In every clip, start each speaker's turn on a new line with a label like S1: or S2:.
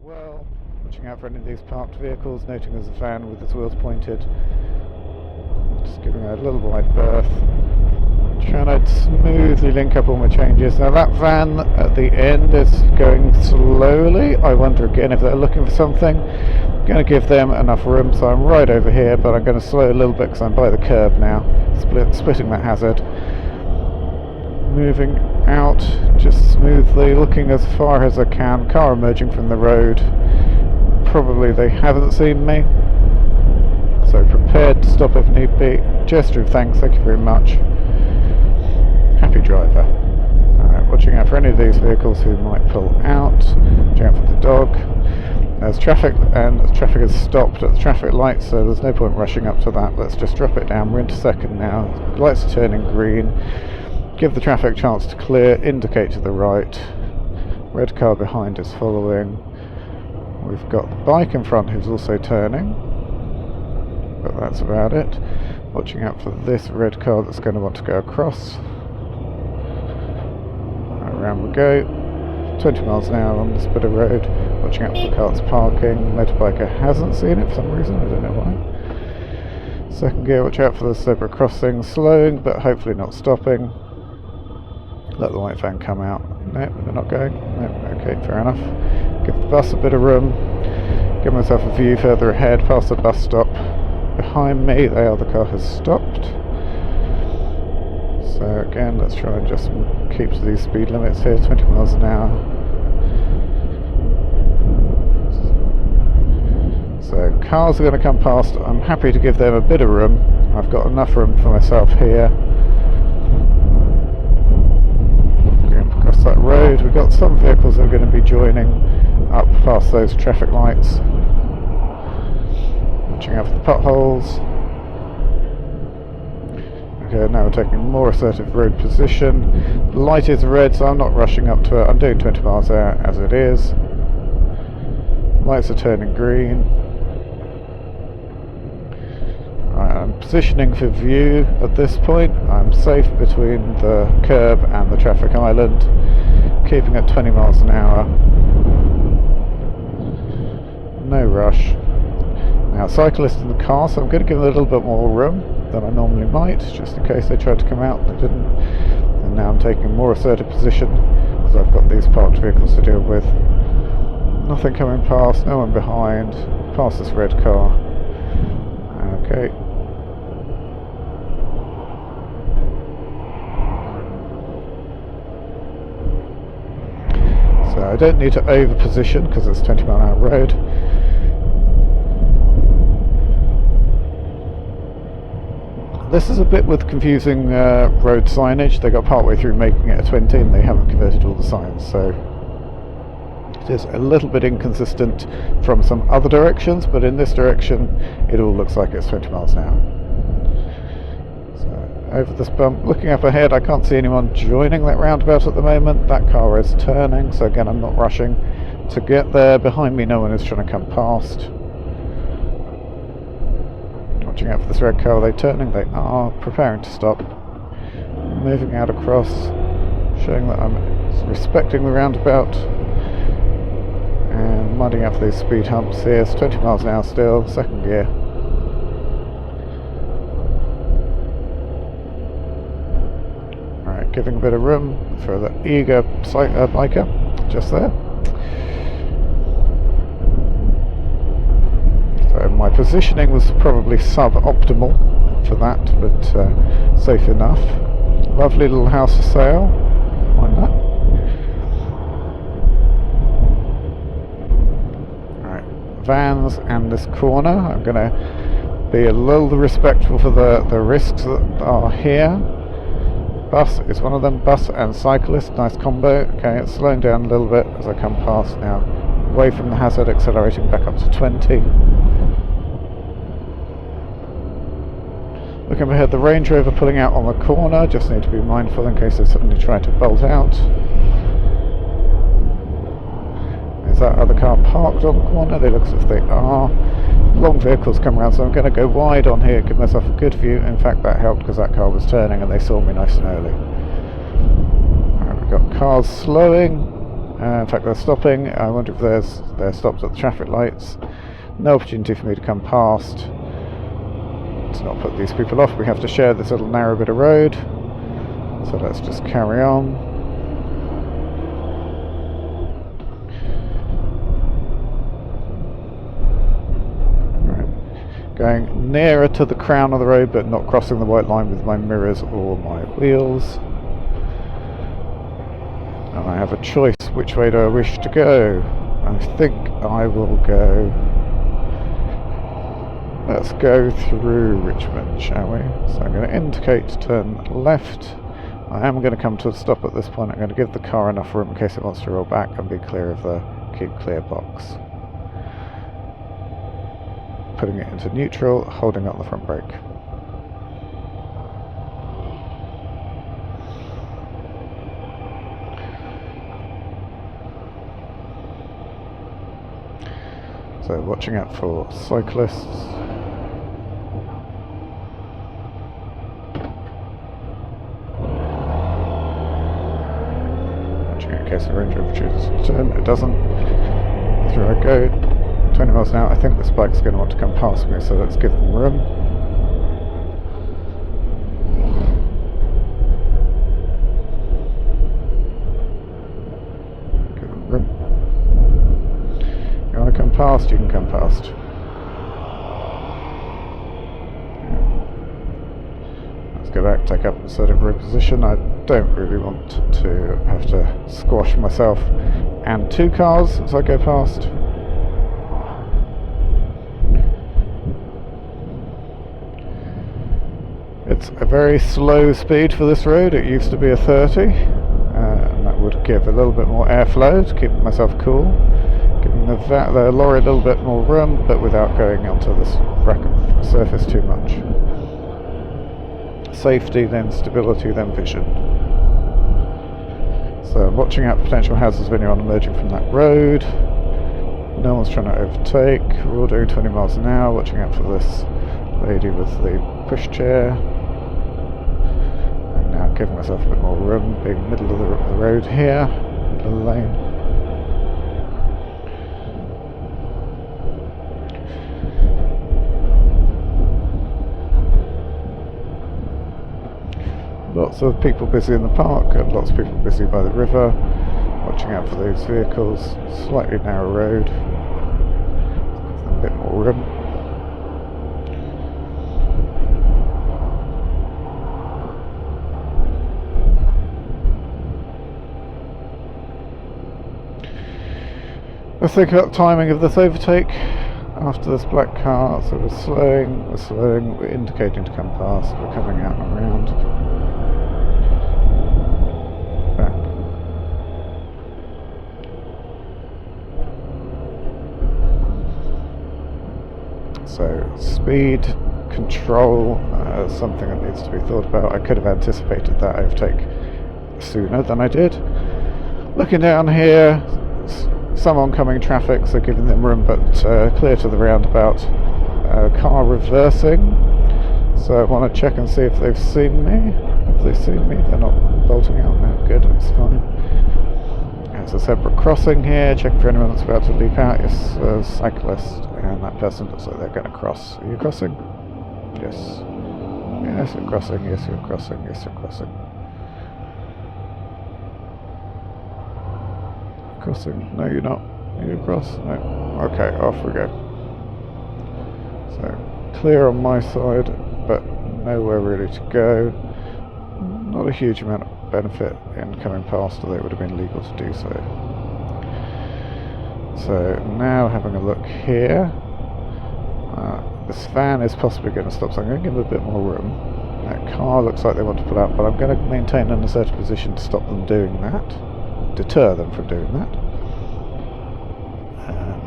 S1: well, watching out for any of these parked vehicles, noting there's a van with its wheels pointed, just giving it a little wide berth, trying to smoothly link up all my changes. Now that van at the end is going slowly. I wonder again if they're looking for something. I'm going to give them enough room, so I'm right over here, but I'm going to slow a little bit because I'm by the curb now, splitting that hazard. Moving out just smoothly, looking as far as I can, car emerging from the road. Probably they haven't seen me, so prepared to stop if need be. Gesture of thanks, thank you very much. Happy driver. Watching out for any of these vehicles who might pull out. Watching out for the dog. There's traffic, and the traffic has stopped at the traffic light, so there's no point rushing up to that. Let's just drop it down. We're into second now. Lights are turning green. Give the traffic a chance to clear. Indicate to the right. Red car behind is following. We've got the bike in front who's also turning, but that's about it. Watching out for this red car that's going to want to go across. Around we go, 20 miles an hour on this bit of road. Watching out for the car that's parking. Motorbiker hasn't seen it for some reason, I don't know why. Second gear, watch out for the zebra crossing. Slowing, but hopefully not stopping. Let the white van come out. Nope, they're not going. Nope, okay, fair enough. Give the bus a bit of room. Give myself a view further ahead, past the bus stop. Behind me, the other car has stopped. So again, let's try and just keep to these speed limits here, 20 miles an hour. So cars are going to come past. I'm happy to give them a bit of room. I've got enough room for myself here. Going across that road, we've got some vehicles that are going to be joining up past those traffic lights. Watching out for the potholes. Okay, now we're taking a more assertive road position. The light is red, so I'm not rushing up to it. I'm doing 20 miles an hour as it is. Lights are turning green. I'm positioning for view at this point. I'm safe between the curb and the traffic island, keeping at 20 miles an hour. No rush. Now, cyclist in the car, so I'm going to give them a little bit more room than I normally might, just in case they tried to come out and they didn't. And now I'm taking a more assertive position because I've got these parked vehicles to deal with. Nothing coming past, no one behind, past this red car. Okay. So I don't need to over position because it's 20 mile an hour road. This is a bit with confusing road signage. They got partway through making it a 20 and they haven't converted all the signs, so it is a little bit inconsistent from some other directions, but in this direction it all looks like it's 20 miles an hour. So over this bump, looking up ahead, I can't see anyone joining that roundabout at the moment. That car is turning, so again I'm not rushing to get there. Behind me no one is trying to come past. Watching out for this red car. Are they turning? They are. Preparing to stop. Moving out across, showing that I'm respecting the roundabout. And minding out for these speed humps here. It's 20 miles an hour still, second gear. Alright, giving a bit of room for the eager biker just there. So my positioning was probably sub-optimal for that, but safe enough. Lovely little house for sale. Mind that. Alright, vans and this corner. I'm going to be a little respectful for the risks that are here. Bus is one of them. Bus and cyclist, nice combo. Okay, it's slowing down a little bit as I come past now. Away from the hazard, accelerating back up to 20. Looking ahead, the Range Rover pulling out on the corner. Just need to be mindful in case they suddenly try to bolt out. Is that other car parked on the corner? They look as if they are. Long vehicles come around, so I'm going to go wide on here, give myself a good view. In fact, that helped because that car was turning and they saw me nice and early. Right, we've got cars slowing. In fact, they're stopping. I wonder if they're stopped at the traffic lights. No opportunity for me to come past. To not put these people off, we have to share this little narrow bit of road. So let's just carry on. Right. Going nearer to the crown of the road, but not crossing the white line with my mirrors or my wheels. And I have a choice. Which way do I wish to go? I think I will go... Let's go through Richmond, shall we? So I'm going to indicate to turn left. I am going to come to a stop at this point. I'm going to give the car enough room in case it wants to roll back and be clear of the keep clear box. Putting it into neutral, holding up the front brake. So watching out for cyclists. Watching in case the Range Rover chooses to turn. It doesn't. Through I go. 20 miles an hour. I think this bike's going to want to come past me, so let's give them room. Give them room. You want to come past, you can come past. Let's go back, take up a sort of road position. I don't really want to have to squash myself and two cars as I go past. It's a very slow speed for this road. It used to be a 30, and that would give a little bit more airflow to keep myself cool. Giving the lorry a little bit more room, but without going onto this surface too much. Safety, then stability, then vision. So I'm watching out potential hazards of anyone emerging from that road. No one's trying to overtake. We're all doing 20 miles an hour, watching out for this lady with the pushchair. And now giving myself a bit more room, being middle of the road here, middle of the lane. Lots of people busy in the park and lots of people busy by the river, watching out for those vehicles. Slightly narrow road, a bit more room. Let's think about the timing of this overtake after this black car. So we're slowing, we're indicating to come past, we're coming out and around. So speed control is something that needs to be thought about. I could have anticipated that overtake sooner than I did. Looking down here, some oncoming traffic, so giving them room, but clear to the roundabout. Car reversing, so I want to check and see if they've seen me. Have they seen me? They're not bolting out now. Good, that's fine. There's a zebra crossing here, checking for anyone that's about to leap out. Yes, a cyclist, and that person looks like they're going to cross. Are you crossing? Yes. Yes, you're crossing. Yes, you're crossing. Yes, you're crossing. Crossing? No, you're not. Are you across? No. Okay, off we go. So, clear on my side, but nowhere really to go. Not a huge amount of benefit in coming past, although it would have been legal to do so. So now having a look here, this van is possibly going to stop, so I'm going to give it a bit more room. That car looks like they want to pull out, but I'm going to maintain an assertive position to stop them doing that, deter them from doing that.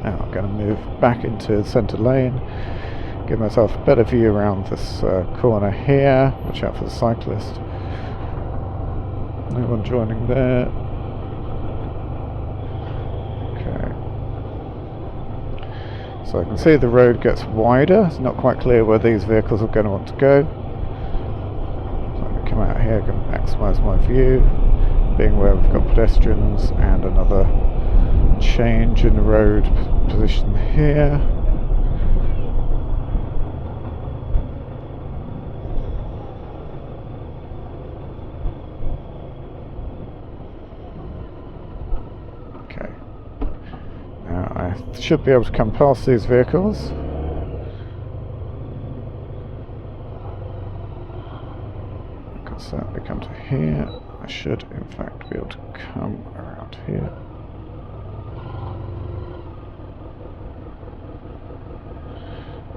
S1: Now I'm going to move back into the centre lane, give myself a better view around this corner here. Watch out for the cyclist. No one joining there. Okay. So I can see the road gets wider. It's not quite clear where these vehicles are going to want to go. So I'm going to come out here, going to maximise my view. being where we've got pedestrians and another change in the road position here. Okay. Now I should be able to come past these vehicles. I can certainly come to here. I should in fact be able to come around here.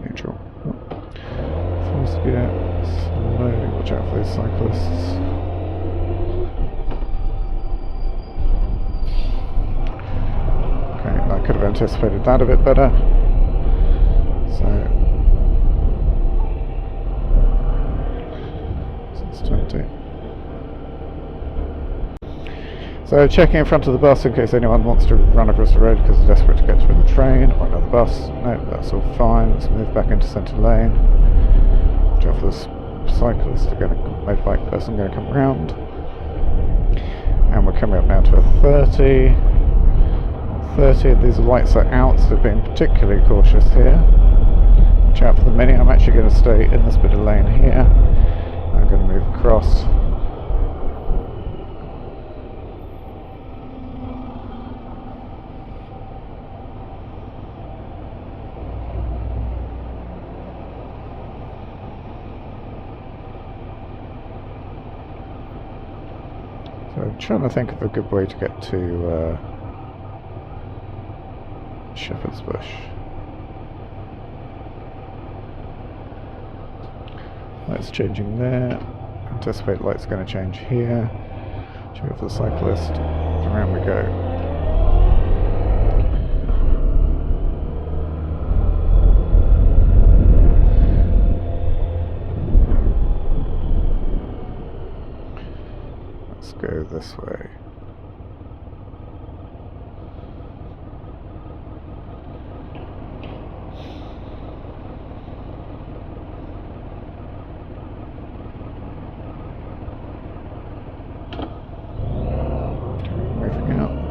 S1: Neutral. First gear, slowly watch out for these cyclists. Okay, I could have anticipated that a bit better. Since 20. So checking in front of the bus in case anyone wants to run across the road because they're desperate to get to a train or another bus. No, that's all fine. Let's move back into centre lane. Watch out for this cyclist, motorbike person going to come around. And we're coming up now to a 30. 30, these lights are out, so being particularly cautious here. Watch out for the Mini. I'm actually going to stay in this bit of lane here. I'm going to move across. So I'm trying to think of a good way to get to Shepherd's Bush. Lights changing there. Anticipate lights going to change here. Check out for the cyclist. Around we go. Let's go this way.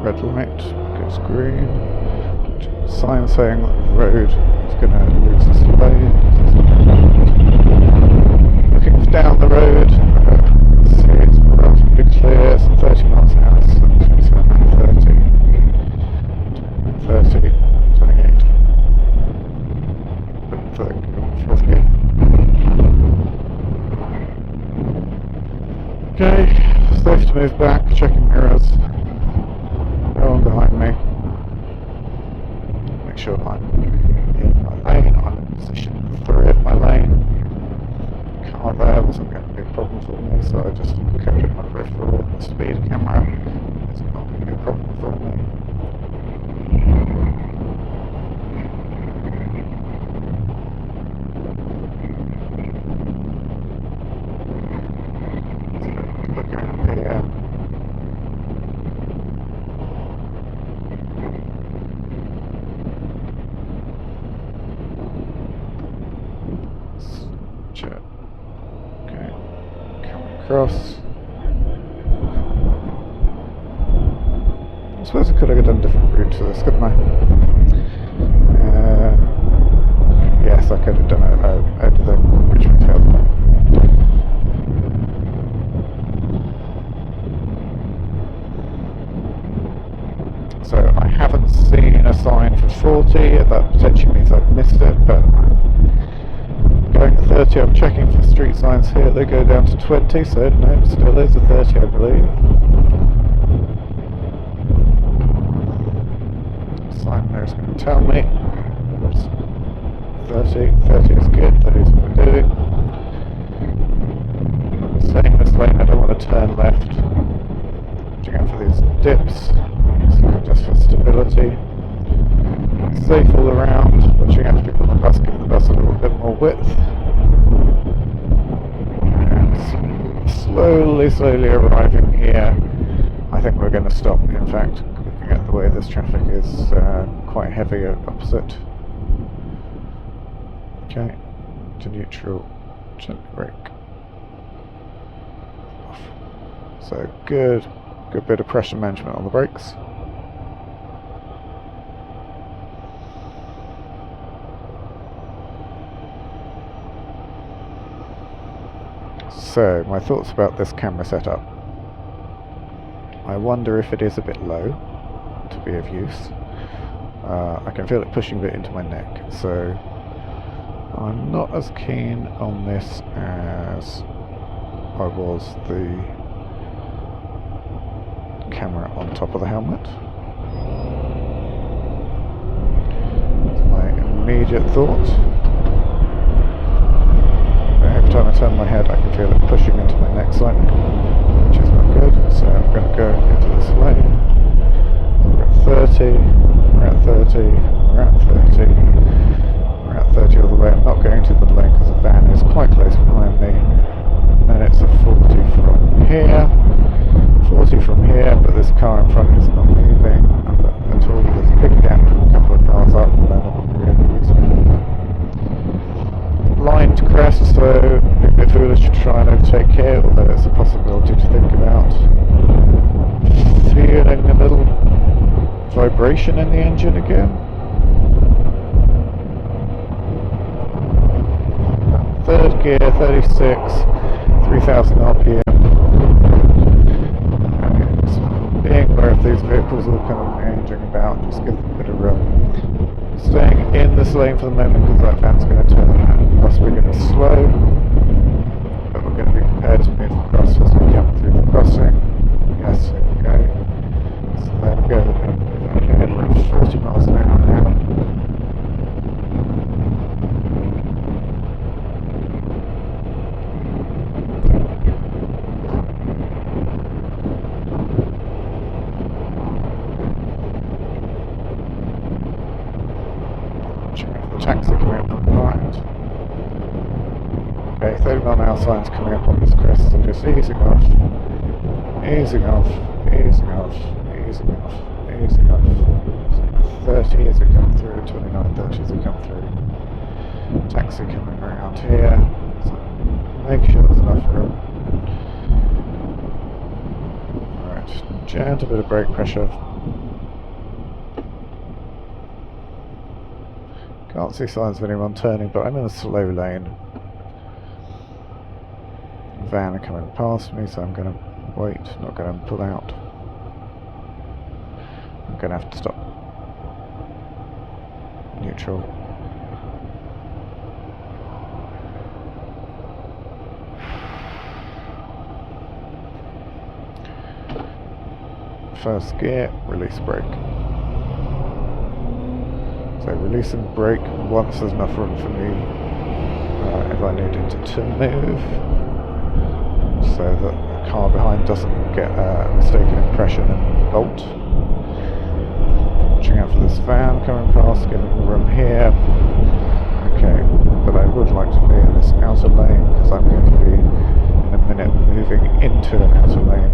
S1: Red light goes green. Sign saying that the road is going to lose its lane. Looking down the road, see it's relatively clear. It's 30 miles an hour, so 27, 30, 30, 28, 40. Okay, safe to move back, checking mirrors. No one behind me. Make sure I'm in my lane. I'm in position 3 of my lane. Car there wasn't going to be a problem for me, so I just kept it in my peripheral. The speed camera is not going to be a problem for me. So, looking at here. Okay, coming across. I suppose I could have done a different route to this, couldn't I? Yes, I could have done it over the Richmond Hill. So I haven't seen a sign for 40, that potentially means I've missed it, but going 30, I'm checking for street signs here, they go down to 20, so no, it still is a 30 I believe. Sign there is going to tell me. Oops. 30 is good, 30 is what we're doing. Staying in this lane, I don't want to turn left. Watching out for these dips, just for stability. Safe all around, watching out for people on the bus, giving the bus a little bit more width. And slowly arriving here. I think we're going to stop, in fact, looking at the way this traffic is quite heavy opposite. Okay, to neutral, gently brake. Off. So good Good bit of pressure management on the brakes. So, my thoughts about this camera setup. I wonder if it is a bit low to be of use. I can feel it pushing a bit into my neck, so I'm not as keen on this as I was the camera on top of the helmet. That's my immediate thought. Every time I turn my head I can feel it pushing into my neck slightly, which is not good, so I'm going to go into this lane. We're at 30, we're at 30, we're at 30, we're at 30 all the way. I'm not going to the lane because the van is quite close behind me. And then it's a 40 from here, 40 from here, but this car in front is not moving at all. There's a big gap, a couple of cars up, and then I'm really using it. Lined crest, so a bit foolish to try and overtake here, although it's a possibility to think about. Feeling a little vibration in the engine again. Third gear, 36, 3000 RPM. And being aware of these vehicles all kind of ranging about, just give them a bit of room. Staying in this lane for the moment because that van's going to turn and possibly going to slow, but we're going to be prepared to move across as we come through the crossing. Yes, there we go. So there we go, we're going to move ahead. We're at 40 miles an hour now. Taxi coming up from behind. Okay, 30 mile an hour signs coming up on this crest, so just easing off, easing off, easing off, easing off, easing off. 30 as we come through, 29, 30 as we come through. Taxi coming around here, so make sure there's enough room. Alright, gentle bit of brake pressure. Can't see signs of anyone turning, but I'm in a slow lane. Van are coming past me, so I'm going to wait, not going to pull out. I'm going to have to stop. Neutral. First gear, release brake. So releasing brake once there's enough room for me if I needed to move, so that the car behind doesn't get a mistaken impression and bolt. Watching out for this van coming past, giving me room here. Okay, but I would like to be in this outer lane because I'm going to be in a minute moving into an outer lane.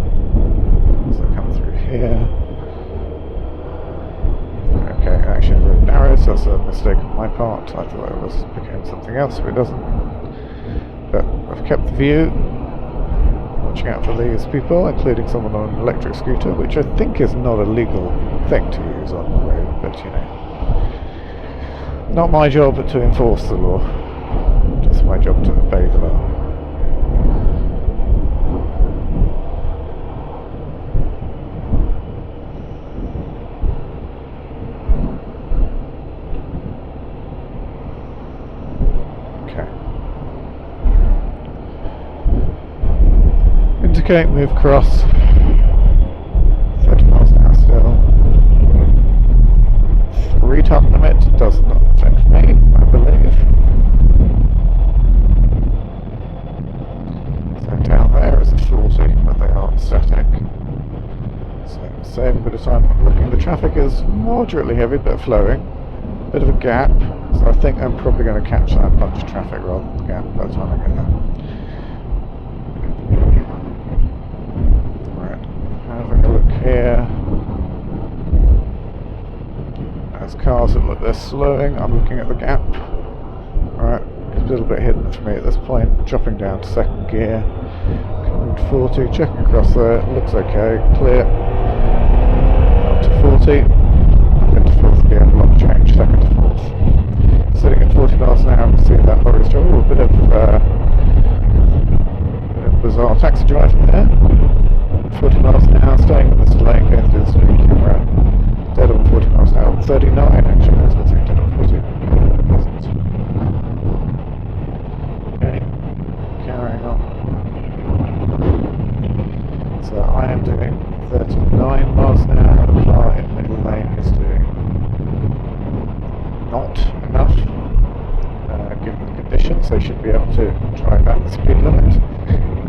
S1: So I come through here. Okay, actually the road narrows, that's a mistake on my part. I thought it became something else, but it doesn't. But I've kept the view, watching out for these people, including someone on an electric scooter, which I think is not a legal thing to use on the road, but you know. Not my job to enforce the law, just my job to obey the law. Indicate, move cross. 30 miles an hour still. 3-ton limit does not affect me, I believe. So down there is a 40, but they aren't static. So save a bit of time looking. The traffic is moderately heavy but flowing. Bit of a gap, so I think I'm probably going to catch that bunch of traffic rather than the gap by the time I get there. Having a look here. As cars that look they're slowing, I'm looking at the gap. Alright, it's a little bit hidden for me at this point. Dropping down to second gear. Coming second 40, checking across there, looks okay, clear. Up to 40, into fourth gear, lock change, second to fourth. Sitting at 40 miles an hour, you can see that lorry's driving. A bit of bizarre taxi driving there. 40 miles an hour, staying in this lane, going through the speed camera. Dead on 40 miles an hour, 39 actually, that's good thing, dead on 40. Okay, carrying on. So I am doing 39 miles an hour, the car in middle lane is doing not enough. Given the conditions, they should be able to drive at the speed limit.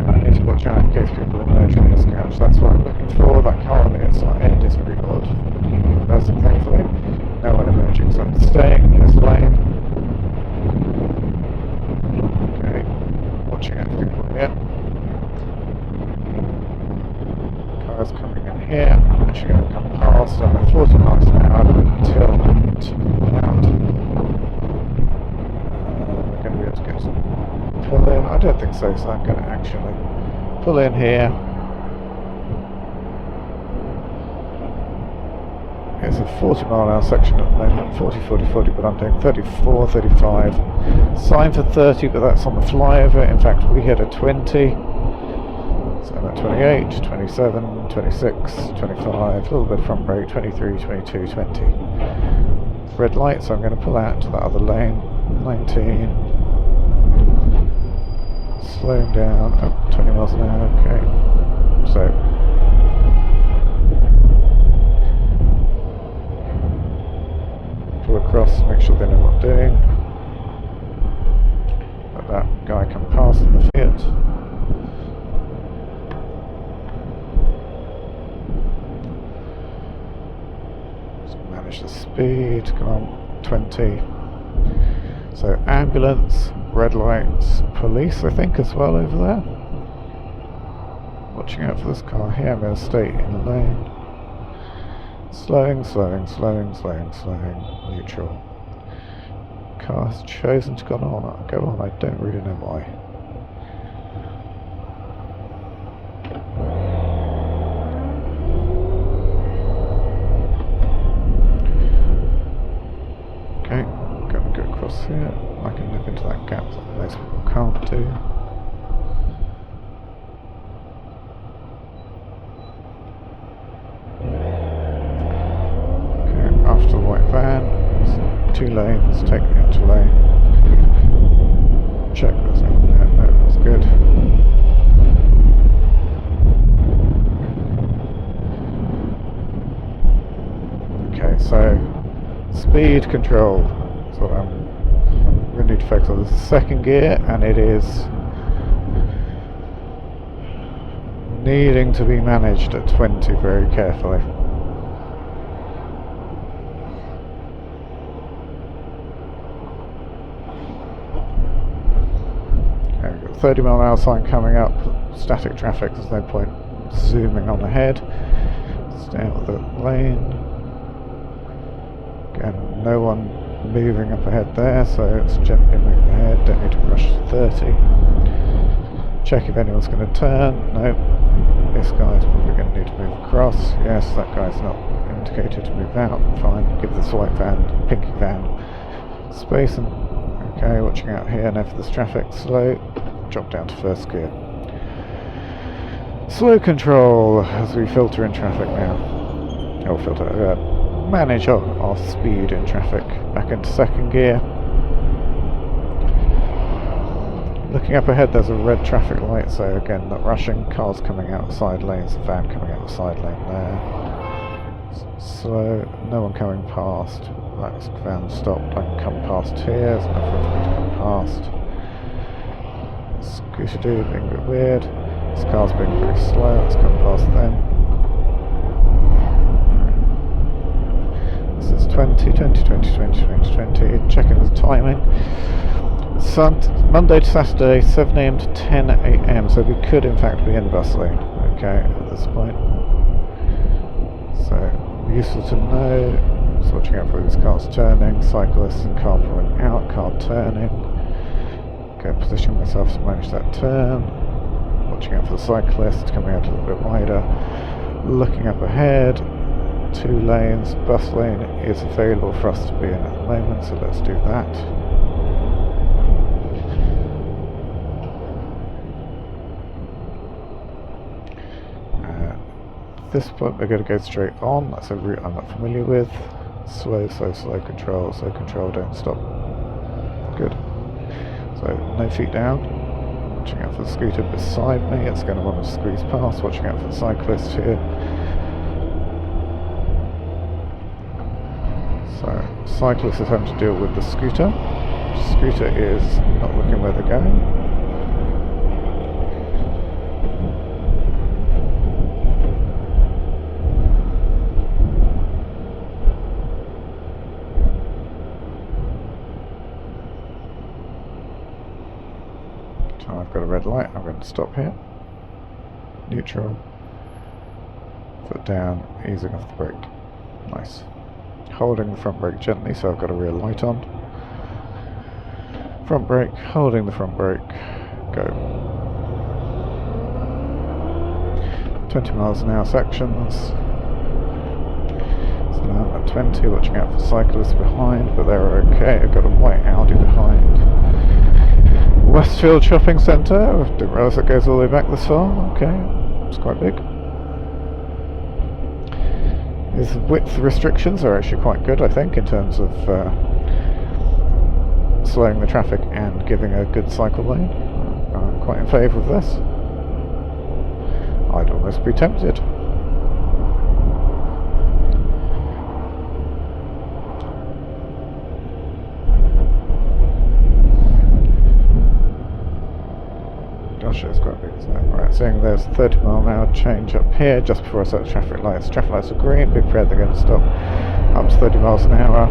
S1: I need to watch out in case people emerge from this couch. That's what I'm looking for. That car on the inside end is very odd. Person, thankfully. No one emerging, so I'm staying in this lane. Okay, watching out for people here. Cars coming in here. I'm actually going to come past. I'm at 40 miles an hour until it's out. We're going to be able to get some pull in. I don't think so, so I'm going to actually pull in here. It's a 40 mile an hour section at the moment, 40, 40, 40, but I'm doing 34, 35. Sign for 30, but that's on the flyover. In fact, we hit a 20. So I'm at 28, 27, 26, 25, a little bit of front brake, 23, 22, 20. Red light, so I'm going to pull out to that other lane, 19. Slowing down, oh, 20 miles an hour, okay. So, pull across, make sure they know what I'm doing. Let that guy come past in the Fiat. Just manage the speed, come on, 20. So ambulance, red lights, police I think as well over there. Watching out for this car here, I'm going to stay in the lane. Slowing, slowing, slowing, slowing, slowing, neutral. Car's chosen to go on, I don't really know why. Okay, going to go across here. I can nip into that gap that most people can't do. Okay, after the white van, 2 lanes, take the outer lane. Check there's no one there, no, that's good. Okay, so speed control is what I'm really need to focus on. This is second gear and it is needing to be managed at 20 very carefully. Okay, we've got 30 mile an hour sign coming up, static traffic, there's no point zooming on ahead. Stay out of the lane. Again, no one moving up ahead there, so it's gently moving ahead, don't need to rush 30. Check if anyone's going to turn, no. This guy's probably going to need to move across, yes, that guy's not indicated to move out, fine. Give this white van, pinky van, space and, okay, watching out here, now for this traffic, slow, drop down to first gear. Slow control as we filter in traffic now. Oh, manage our speed in traffic. Back into second gear. Looking up ahead, there's a red traffic light, so again, not rushing. Cars coming out the side lanes, the van coming out the side lane there. Slow, no one coming past. That van stopped. I can come past here, there's enough room for me to come past. Scooter dude being a bit weird. This car's being very slow, let's come past them. This is 20, 20, 20, 20, 20, 20. Checking the timing. Monday to Saturday, 7 AM to 10 AM, so we could in fact be in the bus lane, okay, at this point. So, useful to know. Just watching out for these cars turning, cyclists and car pulling out, car turning. Okay, position myself to manage that turn. watching out for the cyclist, coming out a little bit wider, looking up ahead, 2 lanes, bus lane is available for us to be in at the moment, so let's do that. At this point we're going to go straight on. That's a route I'm not familiar with. Slow, slow control, don't stop. Good. So no feet down. Watching out for the scooter beside me, it's going to want to squeeze past. Watching out for the cyclist here. So cyclist is having to deal with the scooter. Scooter is not looking where they're going. I've got a red light, I'm going to stop here. Neutral. Foot down, easing off the brake. Nice. Holding the front brake gently, so I've got a rear light on. Front brake, holding the front brake. Go. 20 miles an hour sections. So now I'm at 20, watching out for cyclists behind, but they're okay. I've got a white Audi behind. Westfield Shopping Centre, didn't realise it goes all the way back this far. Okay, it's quite big. His width restrictions are actually quite good, I think, in terms of slowing the traffic and giving a good cycle lane. I'm quite in favour of this. I'd almost be tempted. It's quite big, isn't it? Right, seeing there's a 30 mile an hour change up here just before I set the traffic lights. Traffic lights are green, be prepared they're going to stop up to 30 miles an hour.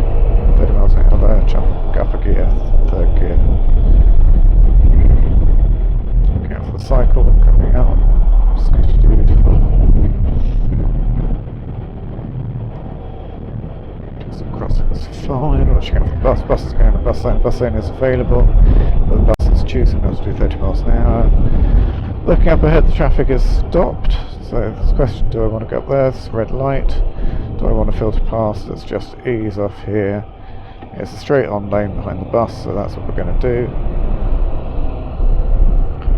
S1: 30 miles an hour there, jump up a gear, 3rd gear. Looking out for the cycle coming out. Scooter dude. Just crossing is fine. Watching out for the bus. Bus is going to bus lane. Bus lane is available. But the bus is choosing not to do 30 miles an hour. Looking up ahead, the traffic is stopped. So there's a question, do I want to go up there? It's a red light. Do I want to filter past? Let's just ease off here. It's a straight on lane behind the bus, so that's what we're going to do.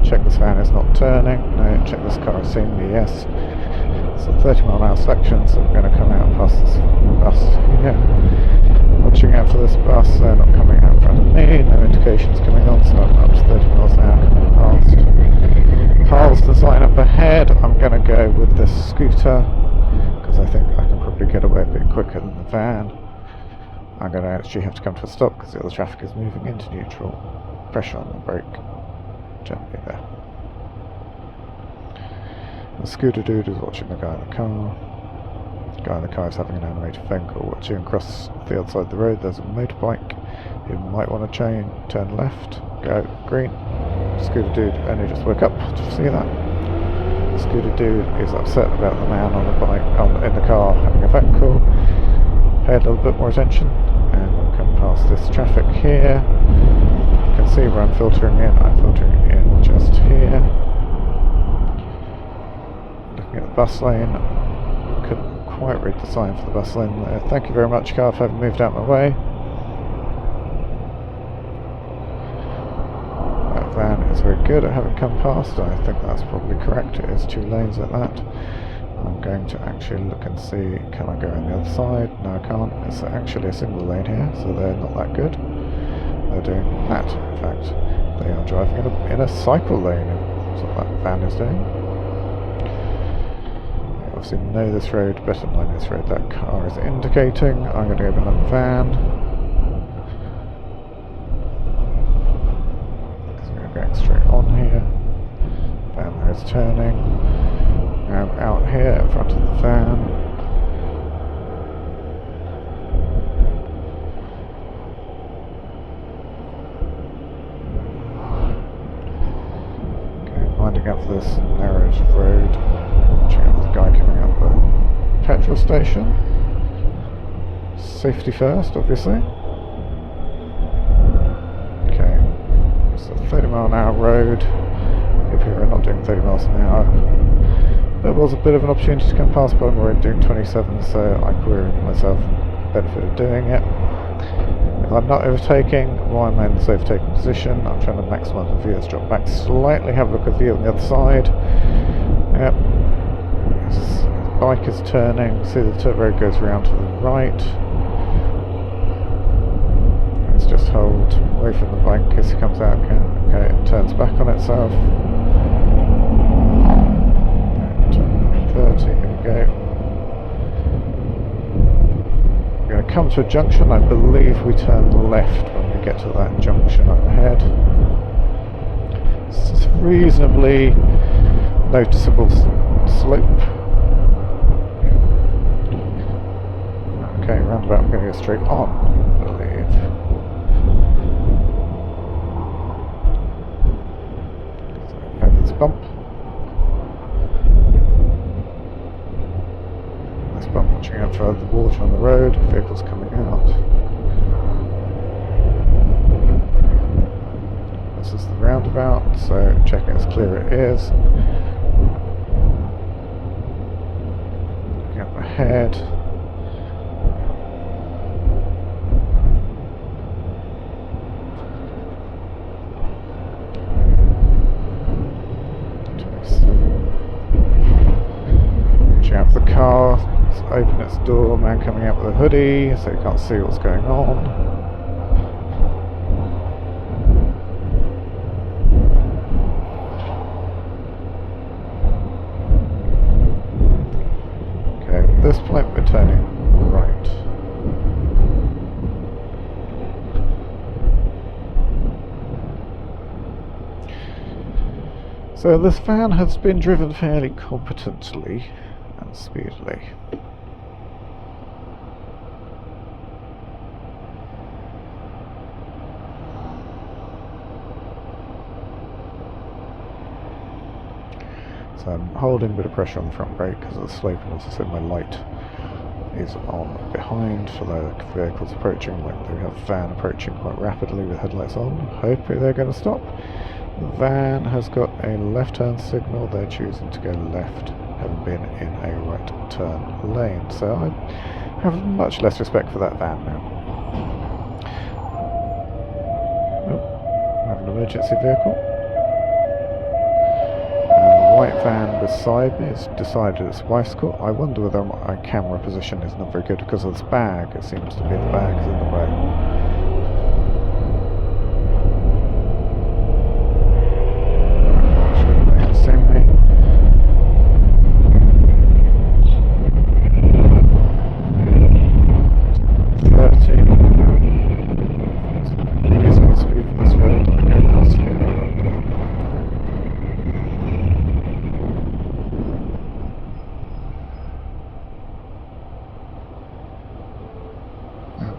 S1: Check this van is not turning. No, check this car is seeing me, yes. It's a 30 mile an hour section, so we're going to come out past this bus here. Watching out for this bus, they're not coming out in front of me. No indications coming on, so I'm up to 30 miles an hour coming past. Carl's design up ahead. I'm going to go with this scooter because I think I can probably get away a bit quicker than the van. I'm going to actually have to come to a stop because the other traffic is moving into neutral. Pressure on the brake. Gently there. The scooter dude is watching the guy in the car. The guy in the car is having an animated phone call. Watching across the other side of the road, there's a motorbike. You might want to turn left, go green. Scooter dude only just woke up to see that. The scooter dude is upset about the man on the bike, in the car having a phone call. Pay a little bit more attention, and we'll come past this traffic here. You can see where I'm filtering in. I'm filtering in just here. Looking at the bus lane. Couldn't quite read the sign for the bus lane there. Thank you very much, car, for having moved out my way. Van is very good at having come past. I think that's probably correct. It is 2 lanes at that. I'm going to actually look and see, can I go on the other side? No, I can't. It's actually a single lane here, so they're not that good. They're doing that. In fact, they are driving in a cycle lane. That's what that van is doing. They obviously know this road better than I know this road. That car is indicating. I'm going to go behind the van. Going straight on here. Van there is turning. Now out here in front of the van. Okay, winding up this narrow road. Watching out for the guy coming out the petrol station. Safety first, obviously. 30 mile an hour road. If you're a not doing 30 miles an hour. There was a bit of an opportunity to come past, but I'm already doing 27, so I query myself the benefit of doing it. If I'm not overtaking, why am I in this overtaking position? I'm trying to maximise my view. Let's drop back slightly, have a look at the view on the other side. Yep. This bike is turning, see the road goes around to the right. Let's just hold away from the bike in case it comes out again. Okay, it turns back on itself. 30, here we go. We're going to come to a junction. I believe we turn left when we get to that junction up ahead. It's a reasonably noticeable slope. Okay, roundabout, I'm going to go straight on, I believe. So, over this bump. This bump, watching out for the water on the road, vehicles coming out. This is the roundabout, so checking as clear it is. Looking up ahead. Out the car, it's open its door, man coming out with a hoodie, so you can't see what's going on. Okay, at this point we're turning right. So this van has been driven fairly competently and speedily. So I'm holding a bit of pressure on the front brake because of the slope, and also so my light is on behind for the vehicles approaching. Like we have a van approaching quite rapidly with headlights on. Hopefully they're going to stop. The van has got a left turn signal. They're choosing to go left, having been in a right turn lane. So I have much less respect for that van now. Oh, I have an emergency vehicle. The white van beside me has decided it's bicycle. I wonder whether my camera position is not very good because of this bag. It seems to be the bag's in the way.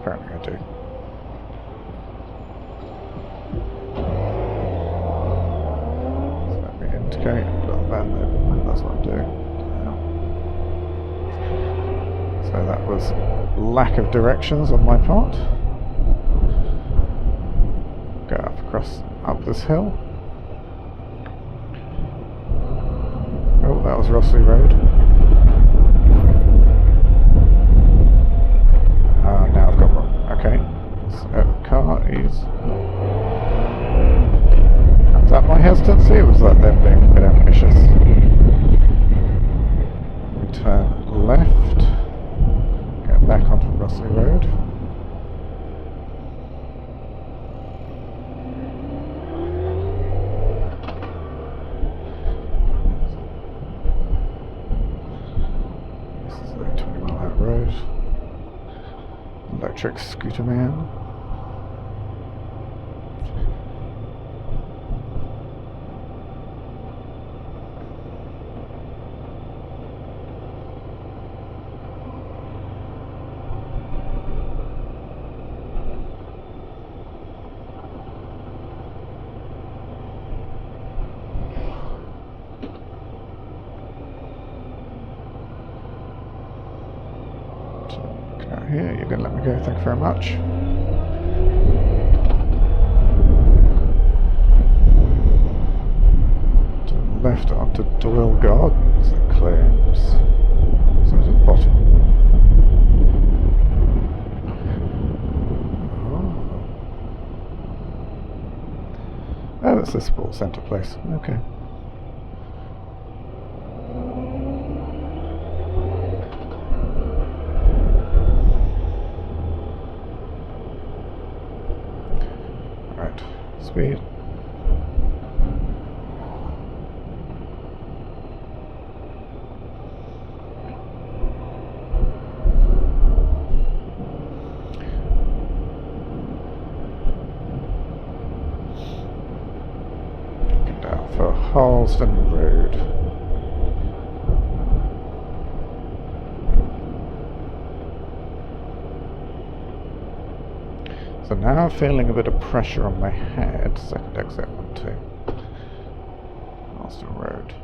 S1: Apparently I do. So let me indicate, I've got the van there, and that's what I'm doing. So that was lack of directions on my part. Go up this hill. Oh, that was Rossley Road. Now I've got one. Okay. So car is... Was that my hesitancy, or was that them being a bit ambitious? We turn left. Get back onto Rossley Road. This is the 20 mile out road. Electric scooter man. Here, you're going to let me go, thank you very much. Turn left onto Doyle Gardens, it claims. So it's at the bottom. Oh, it's the sports centre place. Okay. Right, speed. Down for Harlesden Road. So now I'm feeling a bit of pressure on my head. Second exit 1, 2. Harlesden Road.